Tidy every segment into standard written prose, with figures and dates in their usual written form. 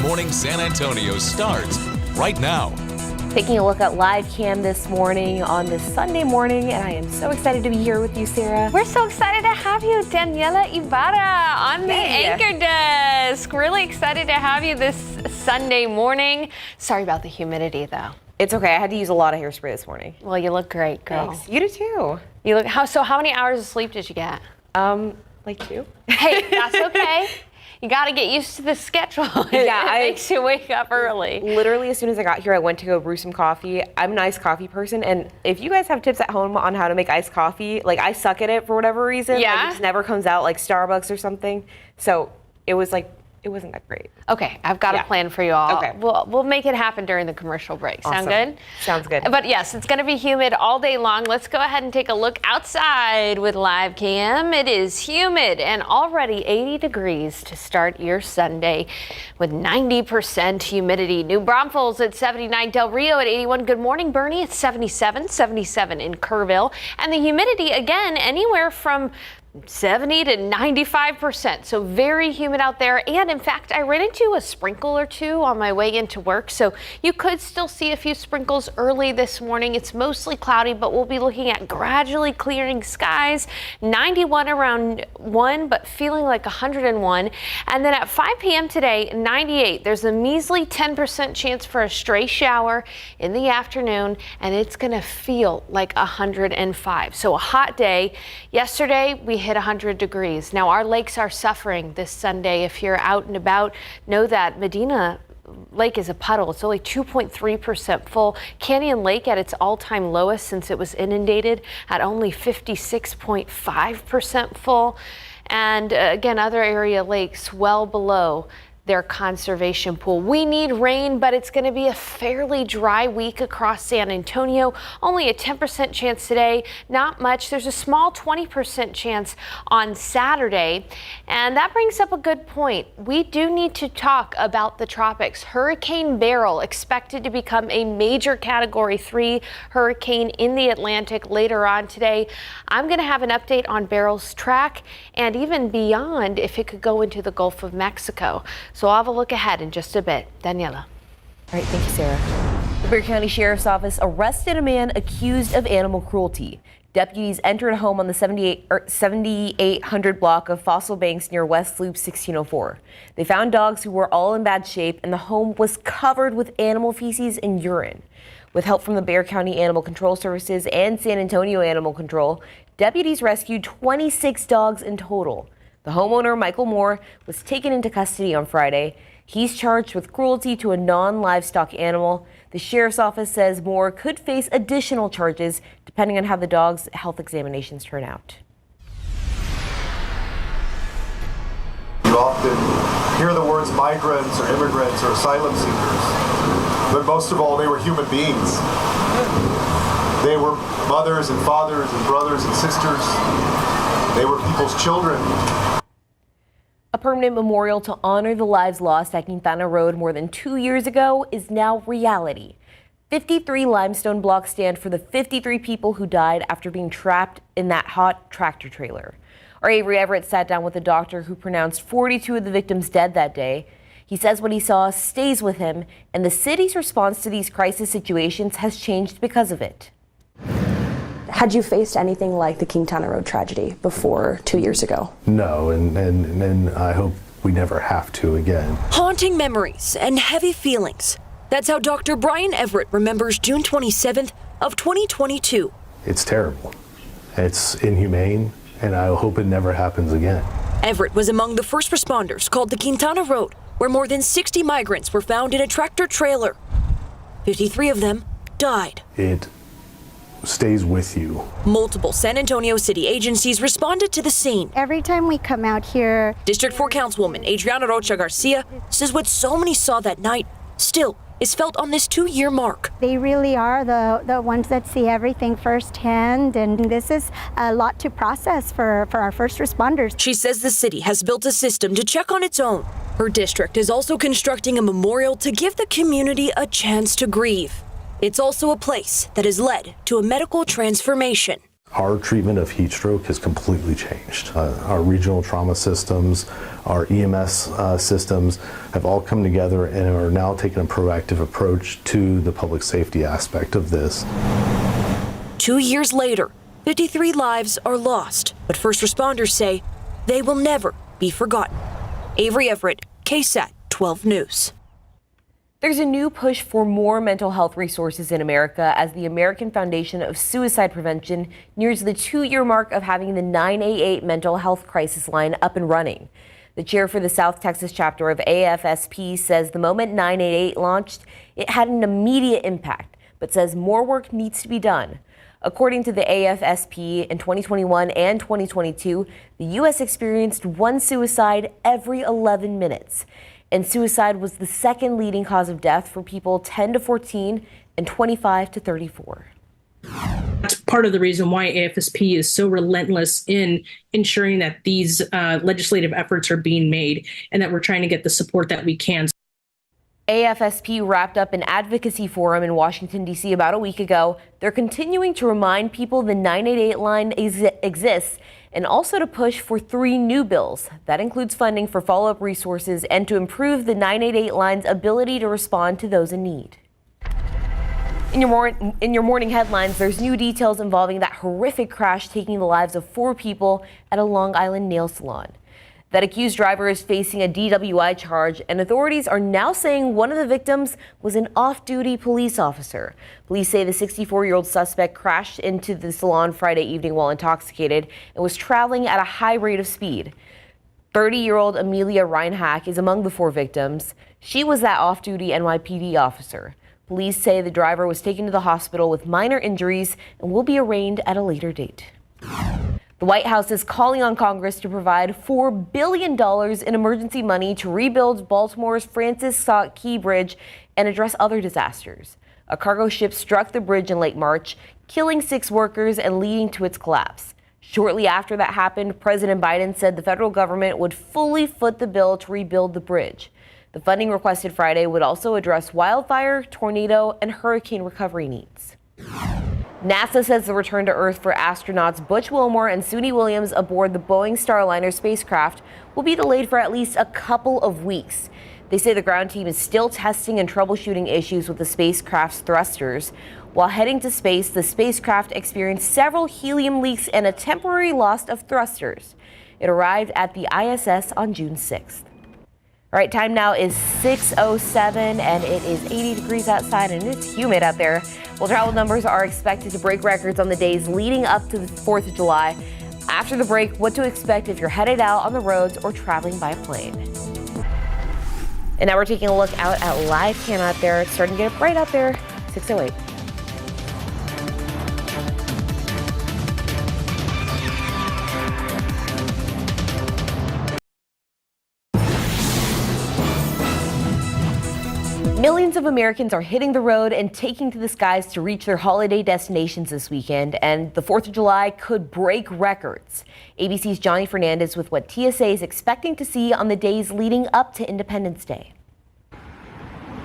Morning San Antonio starts right now. Taking a look at live cam this morning on this Sunday morning, and I am so excited to be here with you, Sarah. We're so excited to have you, Daniela Ibarra, on the anchor desk. Really excited to have you this Sunday morning. Sorry about the humidity, though. It's okay. I had to use a lot of hairspray this morning. Well, you look great, girl. Thanks. You do too. You look. How many hours of sleep did you get? Like 2. Hey, that's okay. You got to get used to the schedule. Yeah, it makes you wake up early. Literally, as soon as I got here, I went to go brew some coffee. I'm an iced coffee person, and if you guys have tips at home on how to make iced coffee, like I suck at it for whatever reason. Yeah. Like, it just never comes out like Starbucks or something. So it wasn't that great. Okay, I've got a plan for you all. Okay. We'll make it happen during the commercial break. Sound good? Sounds good. But yes, it's going to be humid all day long. Let's go ahead and take a look outside with live cam. It is humid and already 80 degrees to start your Sunday with 90% humidity. New Braunfels at 79, Del Rio at 81. Good morning, Bernie. It's 77 in Kerrville. And the humidity, again, anywhere from 70 to 95%. So very humid out there. And in fact, I ran into a sprinkle or two on my way into work. So you could still see a few sprinkles early this morning. It's mostly cloudy, but we'll be looking at gradually clearing skies. 91 around 1, but feeling like 101. And then at 5 p.m. today, 98. There's a measly 10% chance for a stray shower in the afternoon, and it's going to feel like 105. So a hot day. Yesterday, we hit 100 degrees. Now, our lakes are suffering this Sunday. If you're out and about, know that Medina Lake is a puddle. It's only 2.3% full. Canyon Lake at its all-time lowest since it was inundated at only 56.5% full. And again, other area lakes well below their conservation pool. We need rain, but it's going to be a fairly dry week across San Antonio. Only a 10% chance today, not much. There's a small 20% chance on Saturday. And that brings up a good point. We do need to talk about the tropics. Hurricane Beryl expected to become a major Category 3 hurricane in the Atlantic later on today. I'm going to have an update on Beryl's track and even beyond if it could go into the Gulf of Mexico. So I'll have a look ahead in just a bit. Daniela. All right, thank you, Sarah. The Bexar County Sheriff's Office arrested a man accused of animal cruelty. Deputies entered a home on the 7800 block of Fossil Banks near West Loop 1604. They found dogs who were all in bad shape, and the home was covered with animal feces and urine. With help from the Bexar County Animal Control Services and San Antonio Animal Control, deputies rescued 26 dogs in total. The homeowner, Michael Moore, was taken into custody on Friday. He's charged with cruelty to a non-livestock animal. The sheriff's office says Moore could face additional charges depending on how the dog's health examinations turn out. You often hear the words migrants or immigrants or asylum seekers, but most of all, they were human beings. They were mothers and fathers and brothers and sisters. They were people's children. A permanent memorial to honor the lives lost at Quintana Road more than 2 years ago is now reality. 53 limestone blocks stand for the 53 people who died after being trapped in that hot tractor trailer. Our Avery Everett sat down with a doctor who pronounced 42 of the victims dead that day. He says what he saw stays with him, and the city's response to these crisis situations has changed because of it. Had you faced anything like the Quintana Road tragedy before 2 years ago? No, and I hope we never have to again. Haunting memories and heavy feelings. That's how Dr. Brian Everett remembers June 27th of 2022. It's terrible. It's inhumane, and I hope it never happens again. Everett was among the first responders called the Quintana Road, where more than 60 migrants were found in a tractor trailer. 53 of them died. It stays with you. Multiple San Antonio city agencies responded to the scene. Every time we come out here, District 4 Councilwoman Adriana Rocha Garcia says what so many saw that night still is felt on this 2-year mark. they really are the ones that see everything firsthand, and this is a lot to process for our first responders. She says the city has built a system to check on its own. Her district is also constructing a memorial to give the community a chance to grieve. It's also a place that has led to a medical transformation. Our treatment of heat stroke has completely changed. Our regional trauma systems, our EMS systems have all come together and are now taking a proactive approach to the public safety aspect of this. 2 years later, 53 lives are lost, but first responders say they will never be forgotten. Avery Everett, KSAT 12 News. There's a new push for more mental health resources in America as the American Foundation of Suicide Prevention nears the 2-year mark of having the 988 mental health crisis line up and running. The chair for the South Texas chapter of AFSP says the moment 988 launched, it had an immediate impact, but says more work needs to be done. According to the AFSP, in 2021 and 2022, the U.S. experienced 1 suicide every 11 minutes. And suicide was the second leading cause of death for people 10 to 14 and 25 to 34. That's part of the reason why AFSP is so relentless in ensuring that these legislative efforts are being made and that we're trying to get the support that we can. AFSP wrapped up an advocacy forum in Washington, D.C. about a week ago. They're continuing to remind people the 988 line exists and also to push for 3 new bills. That includes funding for follow-up resources and to improve the 988 line's ability to respond to those in need. In your morning headlines, there's new details involving that horrific crash taking the lives of 4 people at a Long Island nail salon. That accused driver is facing a DWI charge, and authorities are now saying one of the victims was an off-duty police officer. Police say the 64-year-old suspect crashed into the salon Friday evening while intoxicated and was traveling at a high rate of speed. 30-year-old Amelia Reinhack is among the 4 victims. She was that off-duty NYPD officer. Police say the driver was taken to the hospital with minor injuries and will be arraigned at a later date. The White House is calling on Congress to provide $4 billion in emergency money to rebuild Baltimore's Francis Scott Key Bridge and address other disasters. A cargo ship struck the bridge in late March, killing 6 workers and leading to its collapse. Shortly after that happened, President Biden said the federal government would fully foot the bill to rebuild the bridge. The funding requested Friday would also address wildfire, tornado, and hurricane recovery needs. NASA says the return to Earth for astronauts Butch Wilmore and Suni Williams aboard the Boeing Starliner spacecraft will be delayed for at least a couple of weeks. They say the ground team is still testing and troubleshooting issues with the spacecraft's thrusters. While heading to space, the spacecraft experienced several helium leaks and a temporary loss of thrusters. It arrived at the ISS on June 6th. All right, time now is 6:07 and it is 80 degrees outside and it's humid out there. Well, travel numbers are expected to break records on the days leading up to the 4th of July. After the break, what to expect if you're headed out on the roads or traveling by plane. And now we're taking a look out at live cam out there. It's starting to get bright out there, 6:08. Millions of Americans are hitting the road and taking to the skies to reach their holiday destinations this weekend, and the 4th of July could break records. ABC's Johnny Fernandez with what TSA is expecting to see on the days leading up to Independence Day.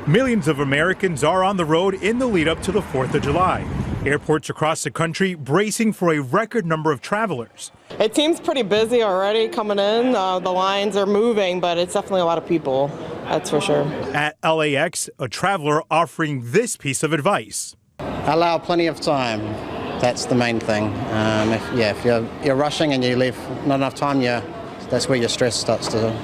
Millions of Americans are on the road in the lead up to the 4th of July. Airports across the country bracing for a record number of travelers. It seems pretty busy already coming in. The lines are moving, but it's definitely a lot of people, that's for sure. At LAX, a traveler offering this piece of advice. Allow plenty of time. That's the main thing. If you're rushing and you leave not enough time, that's where your stress starts to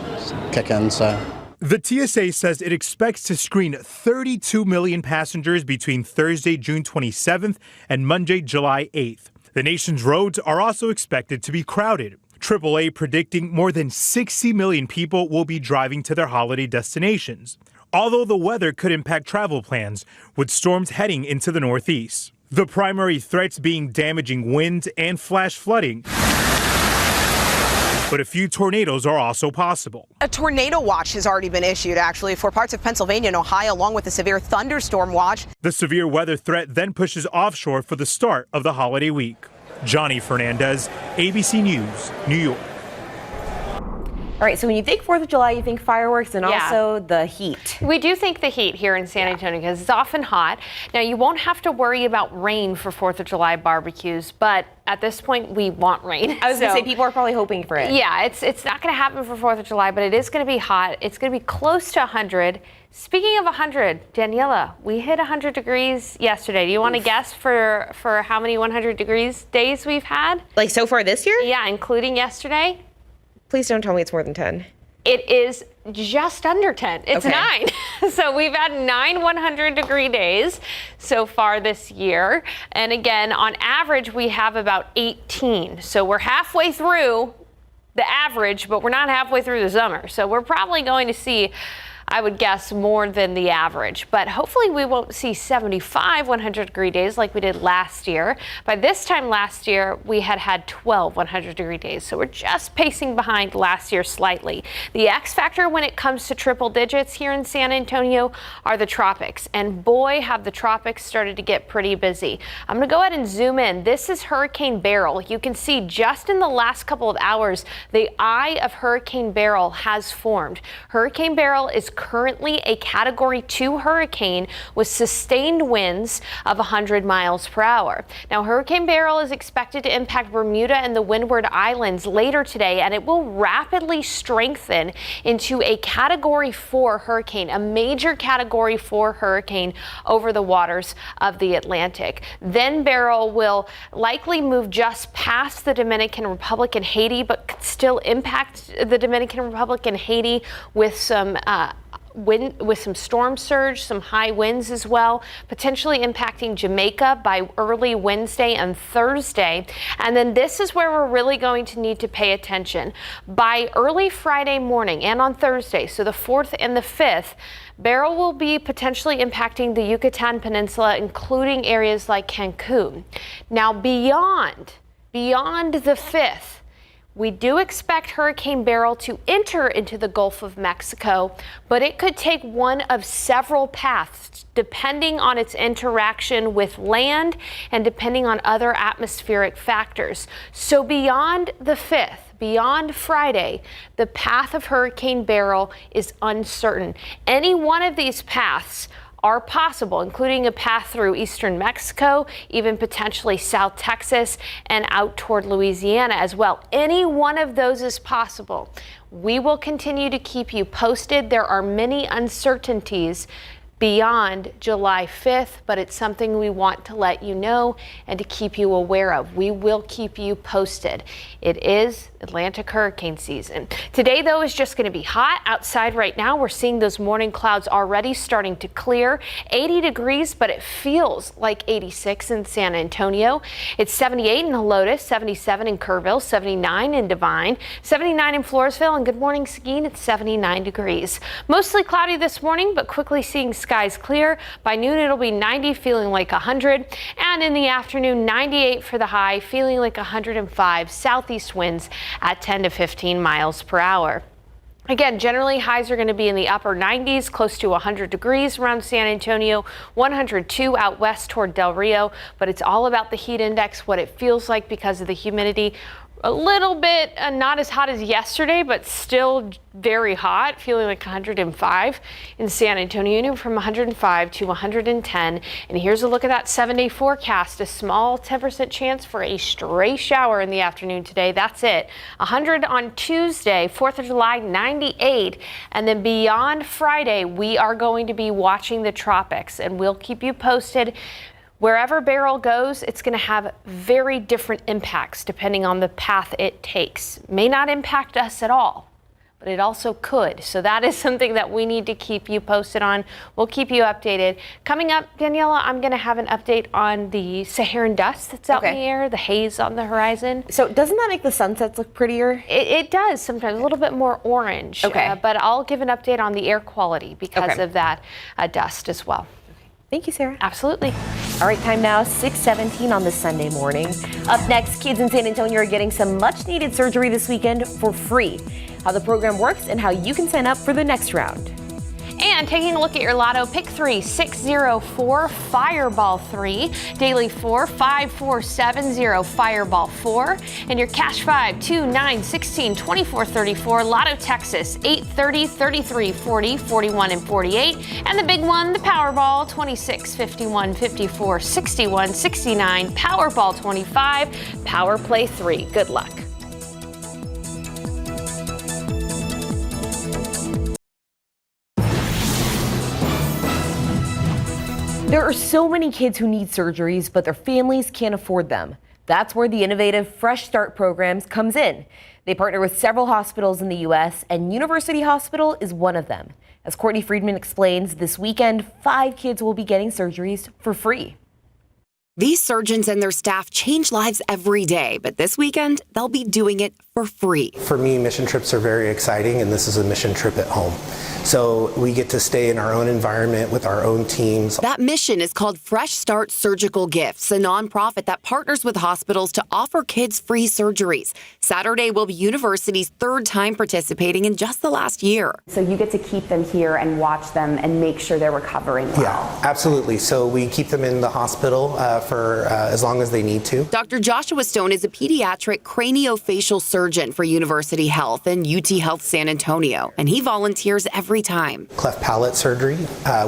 kick in. So. The TSA says it expects to screen 32 million passengers between Thursday, June 27th and Monday, July 8th. The nation's roads are also expected to be crowded. AAA predicting more than 60 million people will be driving to their holiday destinations. Although the weather could impact travel plans, with storms heading into the Northeast. The primary threats being damaging winds and flash flooding. But a few tornadoes are also possible. A tornado watch has already been issued, actually, for parts of Pennsylvania and Ohio, along with a severe thunderstorm watch. The severe weather threat then pushes offshore for the start of the holiday week. Johnny Fernandez, ABC News, New York. All right, so when you think 4th of July, you think fireworks and also the heat. We do think the heat here in San Antonio because it's often hot. Now, you won't have to worry about rain for 4th of July barbecues, but at this point, we want rain. I was going to say, people are probably hoping for it. Yeah, it's not going to happen for 4th of July, but it is going to be hot. It's going to be close to 100. Speaking of 100, Daniela, we hit 100 degrees yesterday. Do you want to guess for how many 100 degrees days we've had? Like so far this year? Yeah, including yesterday. Please don't tell me it's more than 10. It is just under 10. It's okay. 9. So we've had 9 100-degree days so far this year. And again, on average, we have about 18. So we're halfway through the average, but we're not halfway through the summer. So we're probably going to see, I would guess, more than the average. But hopefully we won't see 75 100-degree days like we did last year. By this time last year, we had 12 100-degree days. So we're just pacing behind last year slightly. The X factor when it comes to triple digits here in San Antonio are the tropics. And boy, have the tropics started to get pretty busy. I'm going to go ahead and zoom in. This is Hurricane Beryl. You can see just in the last couple of hours, the eye of Hurricane Beryl has formed. Hurricane Beryl is currently a Category 2 hurricane with sustained winds of 100 miles per hour. Now, Hurricane Beryl is expected to impact Bermuda and the Windward Islands later today, and it will rapidly strengthen into a Category 4 hurricane, a major Category 4 hurricane over the waters of the Atlantic. Then Beryl will likely move just past the Dominican Republic and Haiti, but could still impact the Dominican Republic and Haiti with some storm surge, some high winds as well, potentially impacting Jamaica by early Wednesday and Thursday. And then this is where we're really going to need to pay attention. By early Friday morning and on Thursday, so the 4th and the 5th, Beryl will be potentially impacting the Yucatan Peninsula, including areas like Cancun. Now, beyond the 5th, we do expect Hurricane Beryl to enter into the Gulf of Mexico, but it could take one of several paths depending on its interaction with land and depending on other atmospheric factors. So beyond the 5th, beyond Friday, the path of Hurricane Beryl is uncertain. Any one of these paths are possible, including a path through eastern Mexico, even potentially South Texas and out toward Louisiana as well. Any one of those is possible. We will continue to keep you posted. There are many uncertainties beyond July 5th, but it's something we want to let you know and to keep you aware of. We will keep you posted. It is Atlantic hurricane season. Today, though, is just going to be hot outside right now. We're seeing those morning clouds already starting to clear. 80 degrees, but it feels like 86 in San Antonio. It's 78 in Helotes, 77 in Kerrville, 79 in Devine, 79 in Floresville, and good morning, Seguin. It's 79 degrees. Mostly cloudy this morning, but quickly seeing skies clear. By noon, it'll be 90, feeling like 100. And in the afternoon, 98 for the high, feeling like 105. Southeast winds at 10 to 15 miles per hour. Again, generally highs are going to be in the upper 90s, close to 100 degrees around San Antonio, 102 out west toward Del Rio, but it's all about the heat index, what it feels like because of the humidity. A little bit not as hot as yesterday, but still very hot, feeling like 105 in San Antonio, from 105 to 110. And here's a look at that 7-day forecast. A small 10% chance for a stray shower in the afternoon today. That's it. 100 on Tuesday, 4th of July, 98. And then beyond Friday, we are going to be watching the tropics, and we'll keep you posted. Wherever Beryl goes, it's going to have very different impacts depending on the path it takes. May not impact us at all, but it also could. So that is something that we need to keep you posted on. We'll keep you updated. Coming up, Daniela, I'm going to have an update on the Saharan dust that's out in the air, the haze on the horizon. So doesn't that make the sunsets look prettier? It does sometimes, a little bit more orange. But I'll give an update on the air quality because of that dust as well. Thank you, Sarah. Absolutely. All right, time now, 6:17 on this Sunday morning. Up next, kids in San Antonio are getting some much-needed surgery this weekend for free. How the program works and how you can sign up for the next round. And taking a look at your lotto, pick 3, 604, Fireball 3, daily 4, 5470, Fireball 4, and your cash 5, 2, 9, 16, 24, 34, Lotto Texas, 8, 30, 33, 40, 41, and 48, and the big one, the Powerball, 26, 51, 54, 61, 69, Powerball 25, Power Play 3. Good luck. There are so many kids who need surgeries, but their families can't afford them. That's where the innovative Fresh Start programs comes in. They partner with several hospitals in the U.S., and University Hospital is one of them. As Courtney Friedman explains, this weekend, 5 kids will be getting surgeries for free. These surgeons and their staff change lives every day, but this weekend, they'll be doing it for free. For me, mission trips are very exciting, and this is a mission trip at home. So we get to stay in our own environment with our own teams. That mission is called Fresh Start Surgical Gifts, a nonprofit that partners with hospitals to offer kids free surgeries. Saturday will be University's 3rd time participating in just the last year. So you get to keep them here and watch them and make sure they're recovering well. Yeah, absolutely. So we keep them in the hospital for as long as they need to. Dr. Joshua Stone is a pediatric craniofacial surgeon for University Health and UT Health San Antonio, and he volunteers every time. Cleft palate surgery,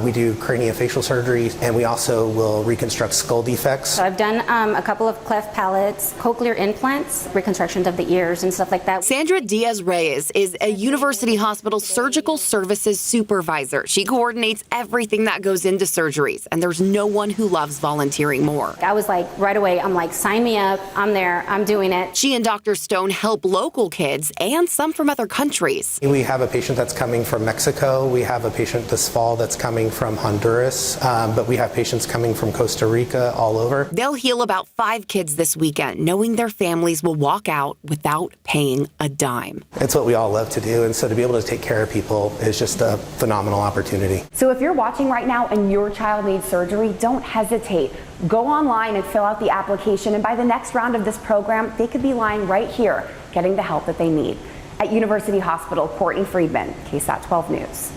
we do craniofacial surgery, and we also will reconstruct skull defects. So I've done a couple of cleft palates, cochlear implants, reconstructions of the ears and stuff like that. Sandra Diaz-Reyes is a University Hospital surgical services supervisor. She coordinates everything that goes into surgeries, and there's no one who loves volunteering more. I was like, right away, I'm like, sign me up, I'm there, I'm doing it. She and Dr. Stone help local kids and some from other countries. We have a patient that's coming from Mexico. We have a patient this fall that's coming from Honduras, but we have patients coming from Costa Rica, all over. They'll heal about 5 kids this weekend, knowing their families will walk out without paying a dime. It's what we all love to do, and so to be able to take care of people is just a phenomenal opportunity. So if you're watching right now and your child needs surgery, don't hesitate. Go online and fill out the application, and by the next round of this program, they could be lying right here, getting the help that they need. At University Hospital, Courtney Friedman, KSAT 12 News.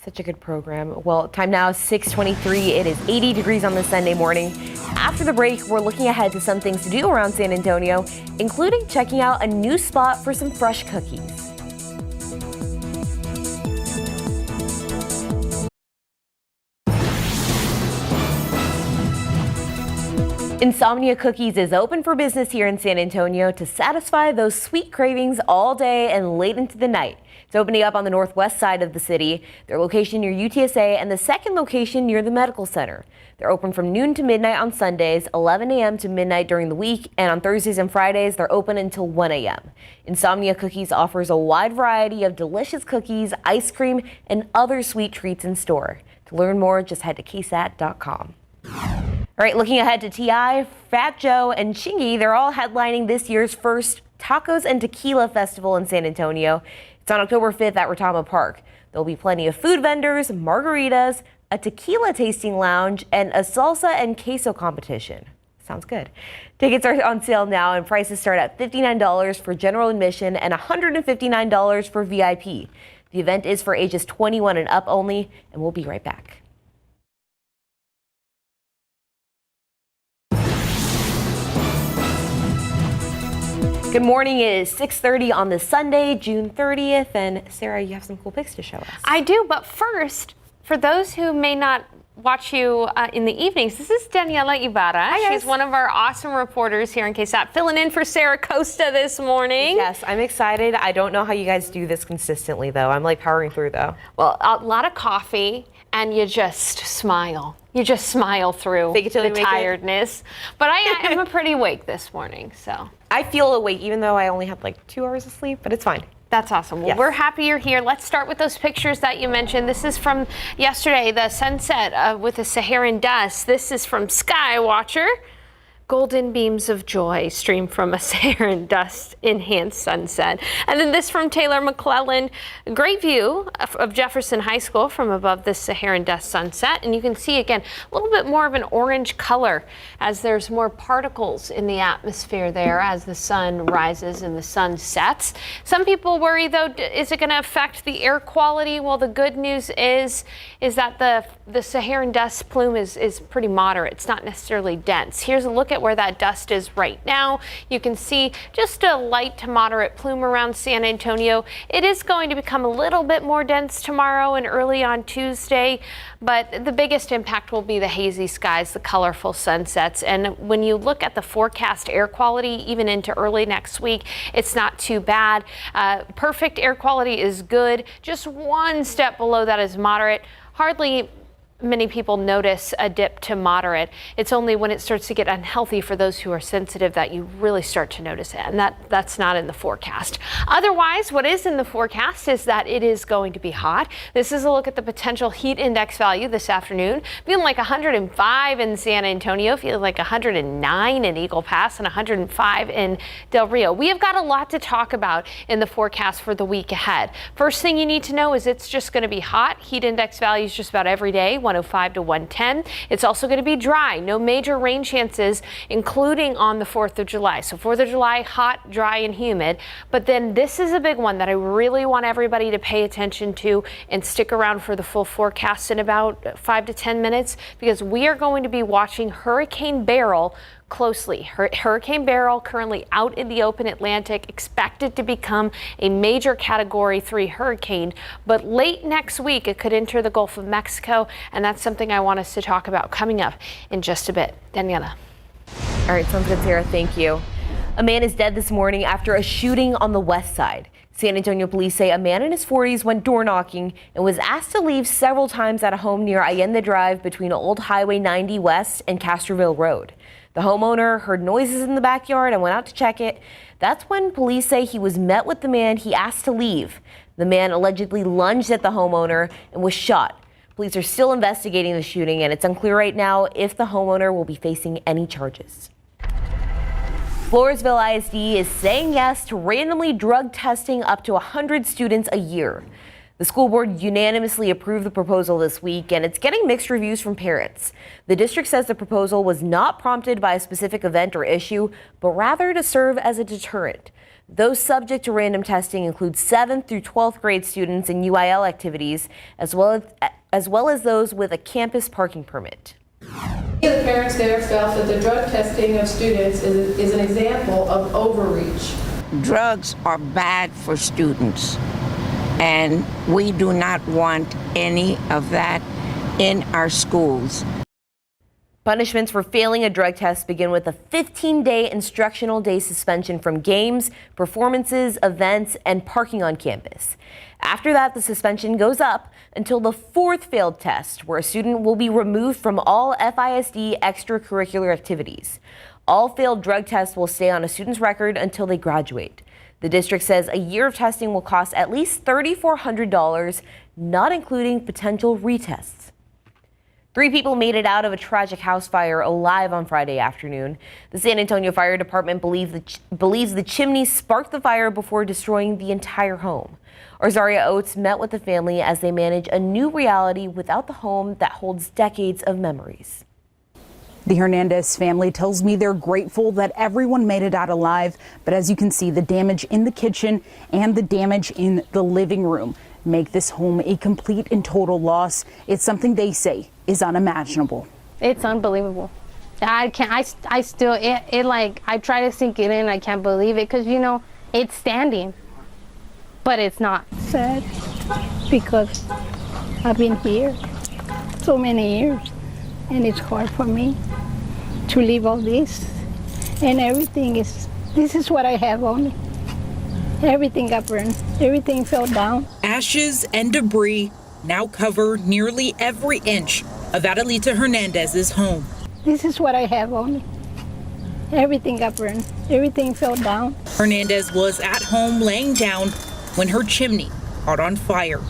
Such a good program. Well, time now is 6:23. It is 80 degrees on this Sunday morning. After the break, we're looking ahead to some things to do around San Antonio, including checking out a new spot for some fresh cookies. Insomnia Cookies is open for business here in San Antonio to satisfy those sweet cravings all day and late into the night. It's opening up on the northwest side of the city. Their location near UTSA and the second location near the medical center. They're open from noon to midnight on Sundays, 11 a.m. to midnight during the week, and on Thursdays and Fridays, they're open until 1 a.m. Insomnia Cookies offers a wide variety of delicious cookies, ice cream, and other sweet treats in store. To learn more, just head to KSAT.com. All right, looking ahead to TI, Fat Joe, and Chingy, they're all headlining this year's first Tacos and Tequila Festival in San Antonio. It's on October 5th at Retama Park. There'll be plenty of food vendors, margaritas, a tequila tasting lounge, and a salsa and queso competition. Sounds good. Tickets are on sale now, and prices start at $59 for general admission and $159 for VIP. The event is for ages 21 and up only, and we'll be right back. Good morning. It is 6:30 on this Sunday, June 30th. And Sarah, you have some cool pics to show us. I do, but first, for those who may not watch you in the evenings, this is Daniela Ibarra. Hi, she's one of our awesome reporters here in KSAT, filling in for Sarah Costa this morning. Yes, I'm excited. I don't know how you guys do this consistently, though. I'm like powering through, though. Well, a lot of coffee, and you just smile. You just smile through the tiredness. But I am pretty awake this morning, so. I feel awake, even though I only had like 2 hours of sleep, but it's fine. That's awesome. Well, we're happy you're here. Let's start with those pictures that you mentioned. This is from yesterday, the sunset with the Saharan dust. This is from Skywatcher. Golden beams of joy stream from a Saharan dust-enhanced sunset. And then this from Taylor McClellan. Great view of Jefferson High School from above this Saharan dust sunset. And you can see, again, a little bit more of an orange color as there's more particles in the atmosphere there as the sun rises and the sun sets. Some people worry, though, is it going to affect the air quality? Well, the good news is that the Saharan dust plume is pretty moderate. It's not necessarily dense. Here's a look at where that dust is right now. You can see just a light to moderate plume around San Antonio. It is going to become a little bit more dense tomorrow and early on Tuesday, but the biggest impact will be the hazy skies, the colorful sunsets. And when you look at the forecast air quality, even into early next week, it's not too bad. Perfect air quality is good. Just one step below that is moderate. Hardly many people notice a dip to moderate. It's only when it starts to get unhealthy for those who are sensitive that you really start to notice it, and that's not in the forecast. Otherwise, what is in the forecast is that it is going to be hot. This is a look at the potential heat index value this afternoon. Feeling like 105 in San Antonio, feeling like 109 in Eagle Pass, and 105 in Del Rio. We have got a lot to talk about in the forecast for the week ahead. First thing you need to know is it's just going to be hot. Heat index values just about every day. 105 to 110. It's also going to be dry. No major rain chances, including on the 4th of July. So 4th of July, hot, dry, and humid. But then this is a big one that I really want everybody to pay attention to and stick around for the full forecast in about 5 to 10 minutes, because we are going to be watching Hurricane Beryl closely. Hurricane Beryl currently out in the open Atlantic, expected to become a major Category 3 hurricane, but late next week it could enter the Gulf of Mexico, and that's something I want us to talk about coming up in just a bit. Daniela. All right, sounds good, Sarah. Thank you. A man is dead this morning after a shooting on the west side. San Antonio police say a man in his 40s went door knocking and was asked to leave several times at a home near Allende Drive between Old Highway 90 West and Castroville Road. The homeowner heard noises in the backyard and went out to check it. That's when police say he was met with the man he asked to leave. The man allegedly lunged at the homeowner and was shot. Police are still investigating the shooting, and it's unclear right now if the homeowner will be facing any charges. Floresville ISD is saying yes to randomly drug testing up to 100 students a year. The school board unanimously approved the proposal this week, and it's getting mixed reviews from parents. The district says the proposal was not prompted by a specific event or issue, but rather to serve as a deterrent. Those subject to random testing include 7th through 12th grade students in UIL activities, as well as those with a campus parking permit. The parents there felt that the drug testing of students is an example of overreach. Drugs are bad for students, and we do not want any of that in our schools. Punishments for failing a drug test begin with a 15-day instructional day suspension from games, performances, events, and parking on campus. After that, the suspension goes up until the 4th failed test, where a student will be removed from all FISD extracurricular activities. All failed drug tests will stay on a student's record until they graduate. The district says a year of testing will cost at least $3,400, not including potential retests. 3 people made it out of a tragic house fire alive on Friday afternoon. The San Antonio Fire Department believes the chimney sparked the fire before destroying the entire home. Rosaria Oates met with the family as they manage a new reality without the home that holds decades of memories. The Hernandez family tells me they're grateful that everyone made it out alive, but as you can see, the damage in the kitchen and the damage in the living room make this home a complete and total loss. It's something they say is unimaginable. It's unbelievable. I try to sink it in. I can't believe it because, you know, it's standing, but it's not. Sad because I've been here so many years, and it's hard for me to leave all this, and this is what I have only. Everything got burned, everything fell down. Ashes and debris now cover nearly every inch of Adelita Hernandez's home. This is what I have only. Everything got burned, everything fell down. Hernandez was at home laying down when her chimney caught on fire.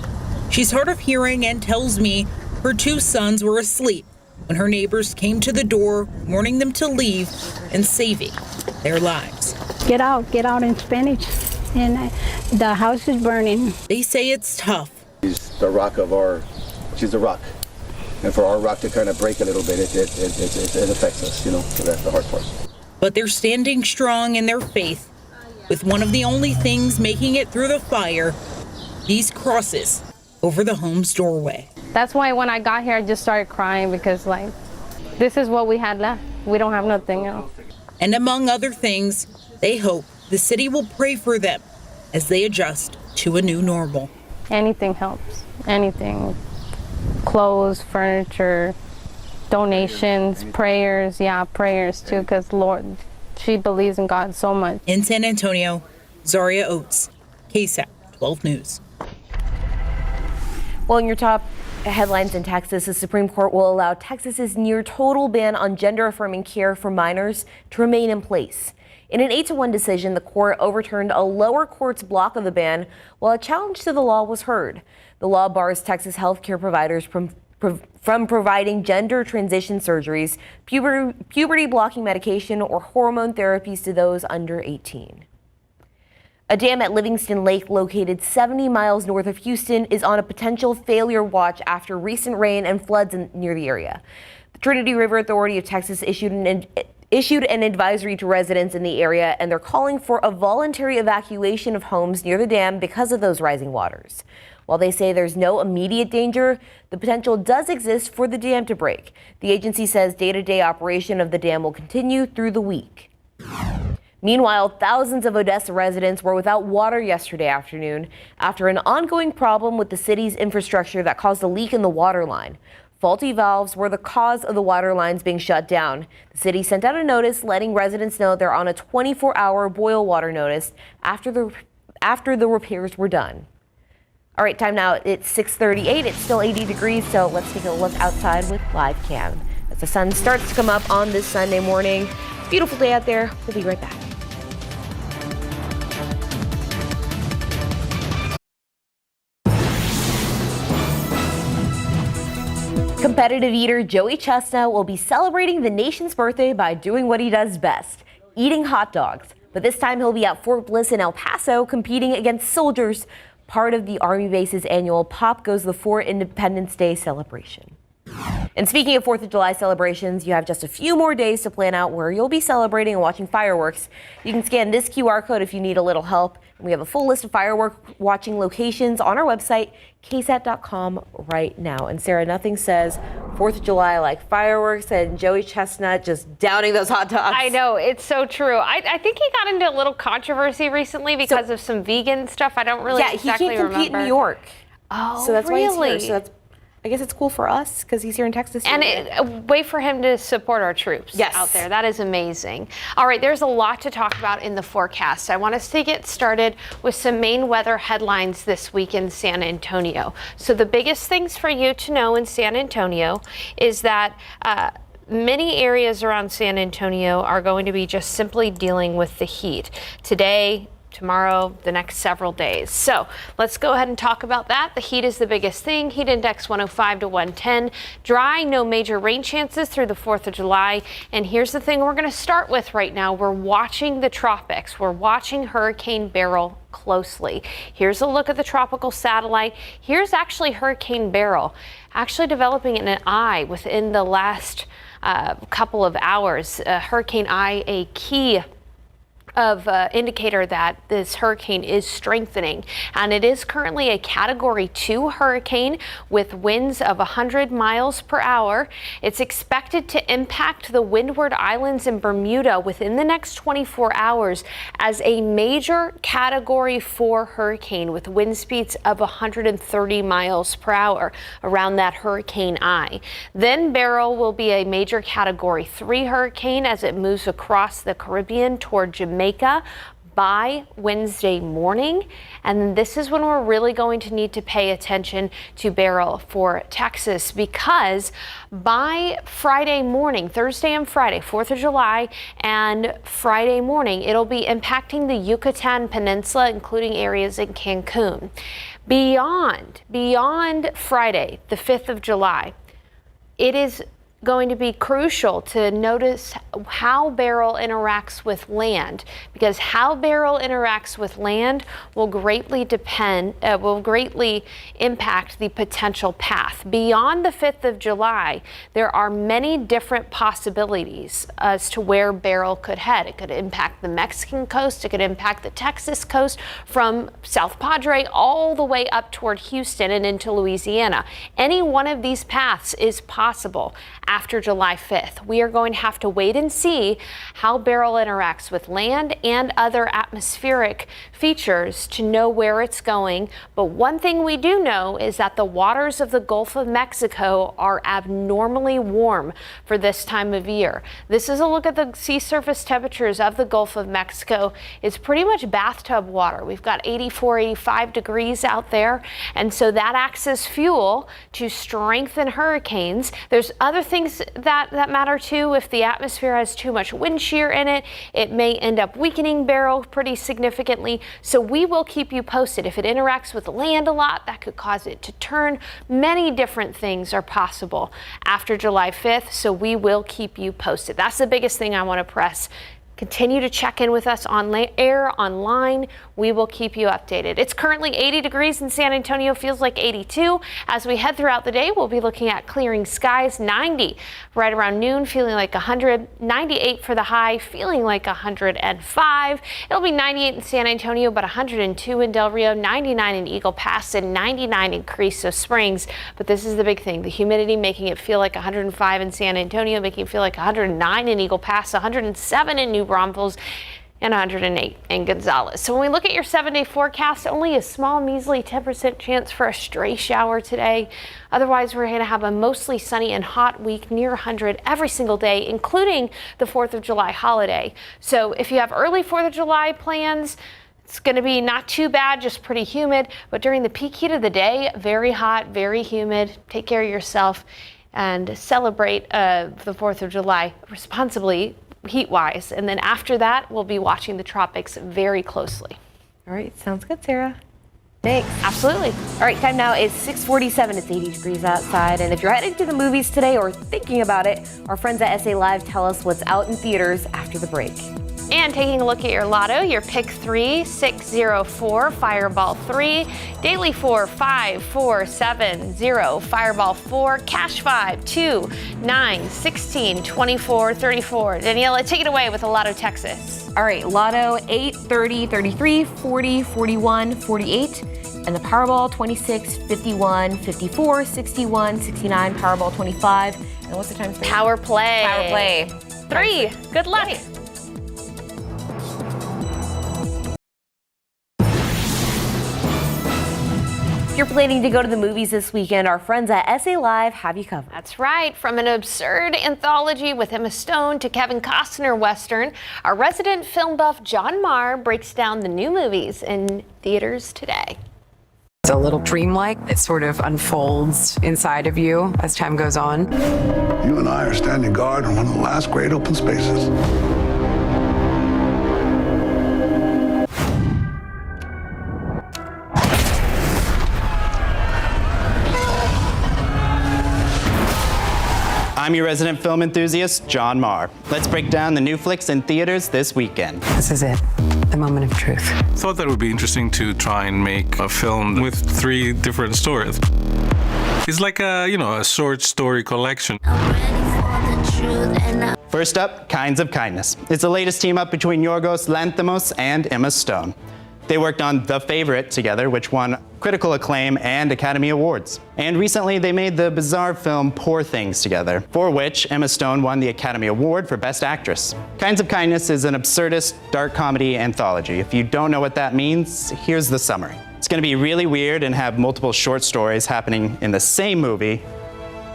She's hard of hearing and tells me her 2 sons were asleep when her neighbors came to the door, warning them to leave and saving their lives. Get out in Spanish. And the house is burning. They say it's tough. She's the rock. And for our rock to kind of break a little bit, it affects us, so that's the hard part. But they're standing strong in their faith, with one of the only things making it through the fire, these crosses over the home's doorway. That's why when I got here, I just started crying because, this is what we had left. We don't have nothing else. And among other things, they hope the city will pray for them as they adjust to a new normal. Anything helps. Anything. Clothes, furniture, donations, prayers. Yeah, prayers too, because Lord, she believes in God so much. In San Antonio, Zaria Oates, KSAT 12 News. Well, in your top headlines in Texas, the Supreme Court will allow Texas's near total ban on gender-affirming care for minors to remain in place. In an 8-1 decision, the court overturned a lower court's block of the ban, while a challenge to the law was heard. The law bars Texas healthcare providers from providing gender transition surgeries, puberty-blocking medication, or hormone therapies to those under 18. A dam at Livingston Lake, located 70 miles north of Houston, is on a potential failure watch after recent rain and floods near the area. The Trinity River Authority of Texas issued an advisory to residents in the area, and they're calling for a voluntary evacuation of homes near the dam because of those rising waters. While they say there's no immediate danger, the potential does exist for the dam to break. The agency says day-to-day operation of the dam will continue through the week. Meanwhile, thousands of Odessa residents were without water yesterday afternoon after an ongoing problem with the city's infrastructure that caused a leak in the water line. Faulty valves were the cause of the water lines being shut down. The city sent out a notice letting residents know they're on a 24-hour boil water notice after the repairs were done. All right, time now. It's 6:38. It's still 80 degrees, so let's take a look outside with Live Cam. As the sun starts to come up on this Sunday morning, beautiful day out there. We'll be right back. Competitive eater Joey Chestnut will be celebrating the nation's birthday by doing what he does best, eating hot dogs. But this time he'll be at Fort Bliss in El Paso competing against soldiers, part of the Army base's annual Pop Goes the Fort Independence Day celebration. And speaking of 4th of July celebrations, you have just a few more days to plan out where you'll be celebrating and watching fireworks. You can scan this QR code if you need a little help. And we have a full list of firework watching locations on our website, KSAT.com, right now. And Sarah, nothing says 4th of July like fireworks and Joey Chestnut just downing those hot dogs. I know, it's so true. I think he got into a little controversy recently because of some vegan stuff. I don't really exactly remember. Yeah, he can't compete in New York. Oh, so that's really? why he's here. So I guess it's cool for us because he's here in Texas. And a way for him to support our troops out there. That is amazing. All right, there's a lot to talk about in the forecast. I want us to get started with some main weather headlines this week in San Antonio. So the biggest things for you to know in San Antonio is that many areas around San Antonio are going to be just simply dealing with the heat. Today, tomorrow, the next several days. So let's go ahead and talk about that. The heat is the biggest thing. Heat index 105 to 110. Dry, no major rain chances through the 4th of July. And here's the thing we're going to start with right now. We're watching the tropics. We're watching Hurricane Beryl closely. Here's a look at the tropical satellite. Here's actually Hurricane Beryl actually developing in an eye within the last couple of hours. Hurricane Eye, a key indicator that this hurricane is strengthening, and it is currently a Category 2 hurricane with winds of 100 miles per hour. It's expected to impact the Windward Islands in Bermuda within the next 24 hours as a major Category 4 hurricane with wind speeds of 130 miles per hour around that hurricane eye. Then Beryl will be a major Category 3 hurricane as it moves across the Caribbean toward Jamaica by Wednesday morning. And this is when we're really going to need to pay attention to Beryl for Texas, because by Friday morning, Thursday and Friday, 4th of July and Friday morning, it'll be impacting the Yucatan Peninsula, including areas in Cancun. Beyond Friday, the 5th of July, it is going to be crucial to notice how Beryl interacts with land, because how Beryl interacts with land will greatly impact the potential path. Beyond the 5th of July, there are many different possibilities as to where Beryl could head. It could impact the Mexican coast, it could impact the Texas coast from South Padre all the way up toward Houston and into Louisiana. Any one of these paths is possible after July 5th. We are going to have to wait and see how Beryl interacts with land and other atmospheric features to know where it's going. But one thing we do know is that the waters of the Gulf of Mexico are abnormally warm for this time of year. This is a look at the sea surface temperatures of the Gulf of Mexico. It's pretty much bathtub water. We've got 84, 85 degrees out there. And so that acts as fuel to strengthen hurricanes. There's other things that matter too. If the atmosphere has too much wind shear in it, it may end up weakening Beryl pretty significantly. So we will keep you posted. If it interacts with land a lot, that could cause it to turn. Many different things are possible after July 5th. So we will keep you posted. That's the biggest thing I want to press. Continue to check in with us on air, online. We will keep you updated. It's currently 80 degrees in San Antonio, feels like 82. As we head throughout the day, we'll be looking at clearing skies, 90 right around noon, feeling like 100, 98 for the high, feeling like 105. It'll be 98 in San Antonio, but 102 in Del Rio, 99 in Eagle Pass, and 99 in Carrizo Springs. But this is the big thing, the humidity making it feel like 105 in San Antonio, making it feel like 109 in Eagle Pass, 107 in New Braunfels, and 108 in Gonzales. So when we look at your 7-day forecast, only a small measly 10% chance for a stray shower today. Otherwise, we're going to have a mostly sunny and hot week, near 100 every single day, including the 4th of July holiday. So if you have early 4th of July plans, it's going to be not too bad, just pretty humid. But during the peak heat of the day, very hot, very humid. Take care of yourself and celebrate the 4th of July responsibly, heat-wise. And then after that, we'll be watching the tropics very closely. All right, sounds good, Sarah. Thanks. Absolutely. All right, time now is 6:47. It's 80 degrees outside. And if you're heading to the movies today or thinking about it, our friends at SA Live tell us what's out in theaters after the break. And taking a look at your lotto, your pick 3, 604, Fireball 3, Daily 4, 5, 4, 7, 0, Fireball 4, Cash 5, 2, 9, 16, 24, 34. Daniela, take it away with the Lotto Texas. All right, Lotto 8, 30, 33, 40, 41, 48. And the Powerball 26, 51, 54, 61, 69, Powerball 25. And what's the time? Power play. Power play. 3. Good luck. Yay. If you're planning to go to the movies this weekend, our friends at SA Live have you covered. That's right. From an absurd anthology with Emma Stone to Kevin Costner Western, our resident film buff John Marr breaks down the new movies in theaters today. It's a little dreamlike. It sort of unfolds inside of you as time goes on. You and I are standing guard in one of the last great open spaces. I'm your resident film enthusiast, John Marr. Let's break down the new flicks in theaters this weekend. This is it, the moment of truth. Thought that it would be interesting to try and make a film with 3 different stories. It's like a short story collection. First up, Kinds of Kindness. It's the latest team up between Yorgos Lanthimos and Emma Stone. They worked on The Favorite together, which won critical acclaim and Academy Awards. And recently, they made the bizarre film Poor Things together, for which Emma Stone won the Academy Award for Best Actress. Kinds of Kindness is an absurdist, dark comedy anthology. If you don't know what that means, here's the summary. It's gonna be really weird and have multiple short stories happening in the same movie.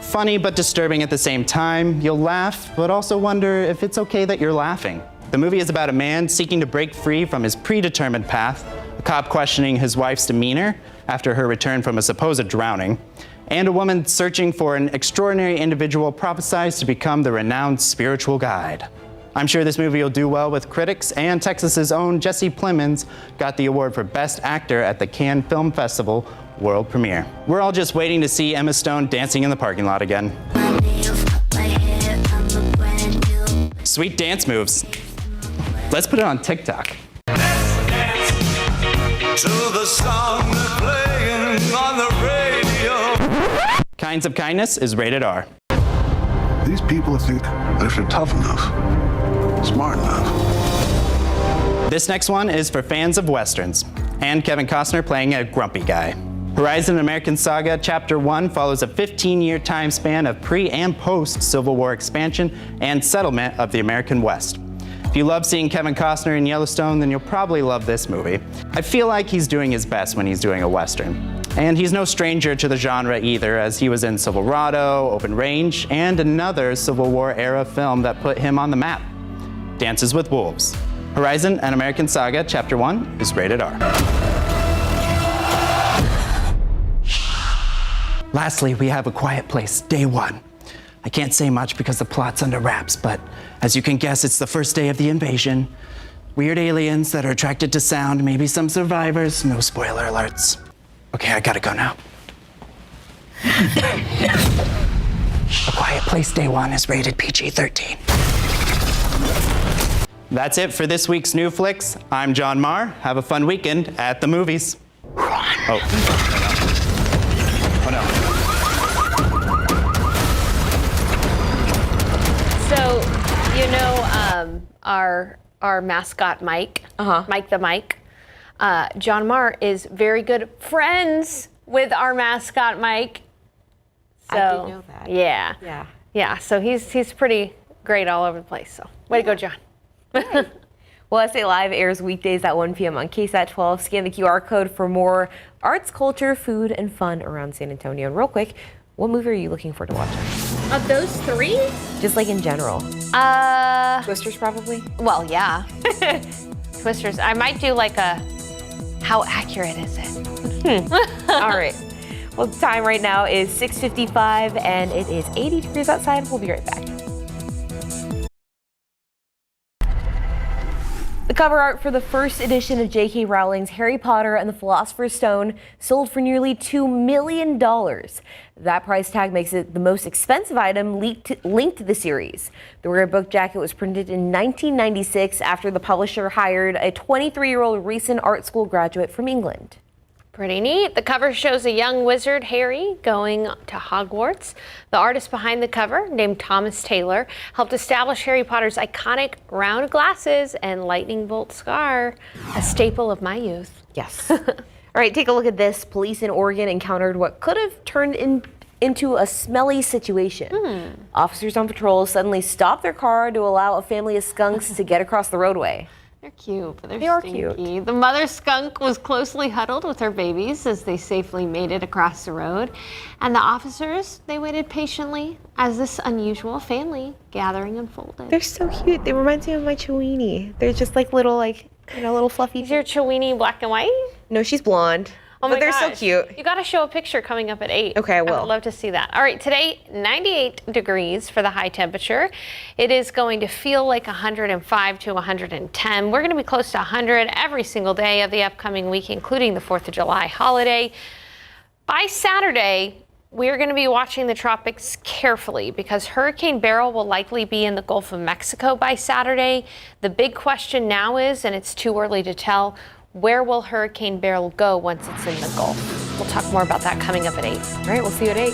Funny but disturbing at the same time. You'll laugh, but also wonder if it's okay that you're laughing. The movie is about a man seeking to break free from his predetermined path, a cop questioning his wife's demeanor after her return from a supposed drowning, and a woman searching for an extraordinary individual prophesized to become the renowned spiritual guide. I'm sure this movie will do well with critics, and Texas's own Jesse Plemons got the award for Best Actor at the Cannes Film Festival world premiere. We're all just waiting to see Emma Stone dancing in the parking lot again. Sweet dance moves. Let's put it on TikTok. To the song that's playing on the radio. Kinds of Kindness is rated R. These people think that if they're tough enough, smart enough. This next one is for fans of Westerns, and Kevin Costner playing a grumpy guy. Horizon American Saga Chapter 1 follows a 15-year time span of pre- and post-Civil War expansion and settlement of the American West. If you love seeing Kevin Costner in Yellowstone, then you'll probably love this movie. I feel like he's doing his best when he's doing a Western. And he's no stranger to the genre either, as he was in Silverado, Open Range, and another Civil War era film that put him on the map, Dances with Wolves. Horizon, an American Saga, Chapter 1 is rated R. Lastly, we have A Quiet Place, Day 1. I can't say much because the plot's under wraps, but as you can guess, it's the first day of the invasion. Weird aliens that are attracted to sound, maybe some survivors, no spoiler alerts. Okay, I gotta go now. A Quiet Place Day 1 is rated PG-13. That's it for this week's New Flicks. I'm John Marr. Have a fun weekend at the movies. Oh no. So, you know, our mascot Mike, Mike the Mike. John Marr is very good friends with our mascot Mike. So, I didn't know that. Yeah. Yeah. So he's pretty great all over the place. So way to go, John. Well, SA Live airs weekdays at 1 p.m. on KSAT 12. Scan the QR code for more arts, culture, food, and fun around San Antonio. And real quick, what movie are you looking for to watch? Of those three? Just like in general. Twisters, probably? Well, yeah. Twisters. I might do like a, how accurate is it? All right. Well, the time right now is 6:55 and it is 80 degrees outside. We'll be right back. The cover art for the first edition of J.K. Rowling's Harry Potter and the Philosopher's Stone sold for nearly $2 million. That price tag makes it the most expensive item linked to the series. The rare book jacket was printed in 1996 after the publisher hired a 23-year-old recent art school graduate from England. Pretty neat. The cover shows a young wizard, Harry, going to Hogwarts. The artist behind the cover, named Thomas Taylor, helped establish Harry Potter's iconic round glasses and lightning bolt scar, a staple of my youth. Yes. All right, take a look at this. Police in Oregon encountered what could have turned into a smelly situation. Officers on patrol suddenly stopped their car to allow a family of skunks to get across the roadway. They're cute, but They are stinky. cute. The mother skunk was closely huddled with her babies as they safely made it across the road. And the officers, they waited patiently as this unusual family gathering unfolded. They're so cute. They remind me of my Chewini. They're just like little, little fluffy. Is your Chewini black and white? No, she's blonde. Oh but my they're gosh. so cute. You got to show a picture coming up at 8. Okay, I will. I would love to see that. All right, today, 98 degrees for the high temperature. It is going to feel like 105 to 110. We're going to be close to 100 every single day of the upcoming week, including the 4th of July holiday. By Saturday, we're going to be watching the tropics carefully because Hurricane Beryl will likely be in the Gulf of Mexico by Saturday. The big question now is, and it's too early to tell, where will Hurricane Beryl go once it's in the Gulf? We'll talk more about that coming up at 8. All right, we'll see you at 8.